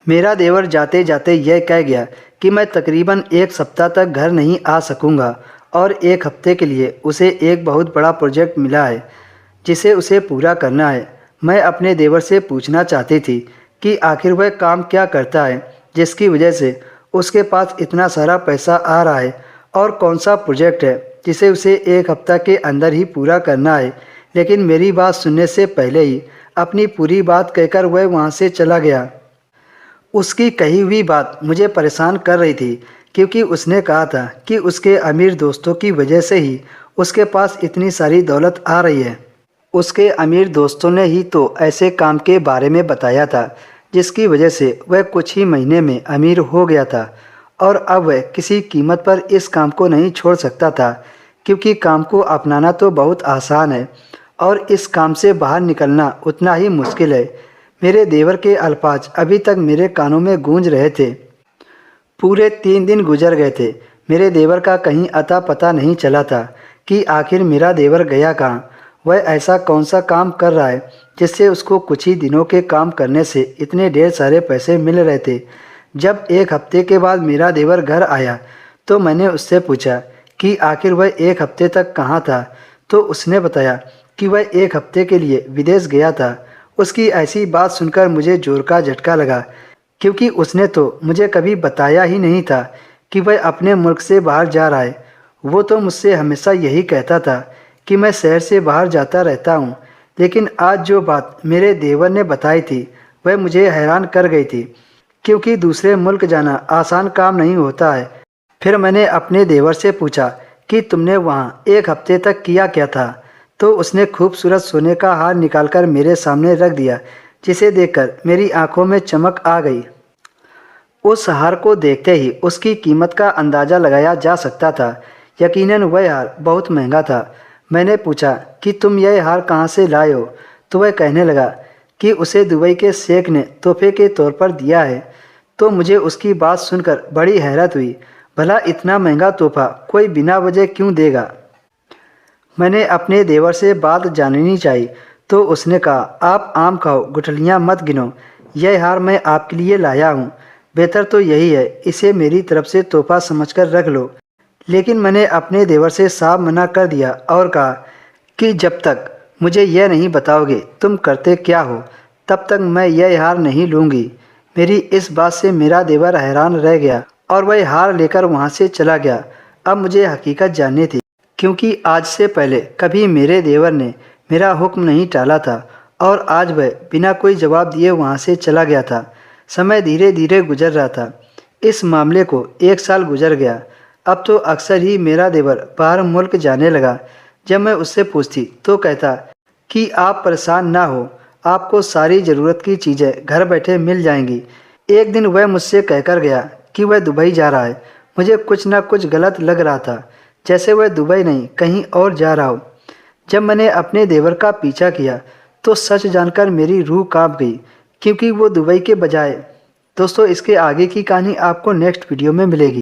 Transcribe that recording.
मेरा देवर जाते जाते यह कह गया कि मैं तकरीबन एक सप्ताह तक घर नहीं आ सकूंगा और एक हफ्ते के लिए उसे एक बहुत बड़ा प्रोजेक्ट मिला है जिसे उसे पूरा करना है। मैं अपने देवर से पूछना चाहती थी कि आखिर वह काम क्या करता है जिसकी वजह से उसके पास इतना सारा पैसा आ रहा है और कौन सा प्रोजेक्ट है जिसे उसे एक हफ्ता के अंदर ही पूरा करना है। लेकिन मेरी बात सुनने से पहले ही अपनी पूरी बात कहकर वह वहाँ से चला गया। उसकी कही हुई बात मुझे परेशान कर रही थी क्योंकि उसने कहा था कि उसके अमीर दोस्तों की वजह से ही उसके पास इतनी सारी दौलत आ रही है। उसके अमीर दोस्तों ने ही तो ऐसे काम के बारे में बताया था जिसकी वजह से वह कुछ ही महीने में अमीर हो गया था और अब वह किसी कीमत पर इस काम को नहीं छोड़ सकता था क्योंकि काम को अपनाना तो बहुत आसान है और इस काम से बाहर निकलना उतना ही मुश्किल है। मेरे देवर के अल्फाज अभी तक मेरे कानों में गूंज रहे थे। पूरे 3 दिन गुजर गए थे। मेरे देवर का कहीं अता पता नहीं चला था कि आखिर मेरा देवर गया कहाँ। वह ऐसा कौन सा काम कर रहा है जिससे उसको कुछ ही दिनों के काम करने से इतने ढेर सारे पैसे मिल रहे थे। जब एक हफ्ते के बाद मेरा देवर घर आया तो मैंने उससे पूछा कि आखिर वह एक हफ्ते तक कहाँ था, तो उसने बताया कि वह एक हफ्ते के लिए विदेश गया था। उसकी ऐसी बात सुनकर मुझे जोर का झटका लगा क्योंकि उसने तो मुझे कभी बताया ही नहीं था कि वह अपने मुल्क से बाहर जा रहा है। वो तो मुझसे हमेशा यही कहता था कि मैं शहर से बाहर जाता रहता हूँ, लेकिन आज जो बात मेरे देवर ने बताई थी वह मुझे हैरान कर गई थी क्योंकि दूसरे मुल्क जाना आसान काम नहीं होता है। फिर मैंने अपने देवर से पूछा कि तुमने वहाँ एक हफ्ते तक किया क्या था, तो उसने खूबसूरत सोने का हार निकालकर मेरे सामने रख दिया जिसे देखकर मेरी आंखों में चमक आ गई। उस हार को देखते ही उसकी कीमत का अंदाज़ा लगाया जा सकता था। यकीनन वह हार बहुत महंगा था। मैंने पूछा कि तुम यह हार कहाँ से लाए हो, तो वह कहने लगा कि उसे दुबई के शेख ने तोहफे के तौर पर दिया है। तो मुझे उसकी बात सुनकर बड़ी हैरत हुई। भला इतना महंगा तोहफा कोई बिना वजह क्यों देगा। मैंने अपने देवर से बात जाननी चाहिए तो उसने कहा, आप आम खाओ, गुठलियाँ मत गिनो। यह हार मैं आपके लिए लाया हूँ। बेहतर तो यही है इसे मेरी तरफ से तोहफा समझकर रख लो। लेकिन मैंने अपने देवर से साफ मना कर दिया और कहा कि जब तक मुझे यह नहीं बताओगे तुम करते क्या हो, तब तक मैं यह हार नहीं लूँगी। मेरी इस बात से मेरा देवर हैरान रह गया और वह हार लेकर वहाँ से चला गया। अब मुझे हकीकत जाननी थी क्योंकि आज से पहले कभी मेरे देवर ने मेरा हुक्म नहीं टाला था और आज वह बिना कोई जवाब दिए वहाँ से चला गया था। समय धीरे धीरे गुजर रहा था। इस मामले को 1 साल गुजर गया। अब तो अक्सर ही मेरा देवर बाहर मुल्क जाने लगा। जब मैं उससे पूछती तो कहता कि आप परेशान ना हो, आपको सारी ज़रूरत की चीज़ें घर बैठे मिल जाएंगी। एक दिन वह मुझसे कहकर गया कि वह दुबई जा रहा है। मुझे कुछ ना कुछ गलत लग रहा था, जैसे वह दुबई नहीं कहीं और जा रहा हो। जब मैंने अपने देवर का पीछा किया तो सच जानकर मेरी रूह कांप गई क्योंकि वो दुबई के बजाय। दोस्तों, इसके आगे की कहानी आपको नेक्स्ट वीडियो में मिलेगी।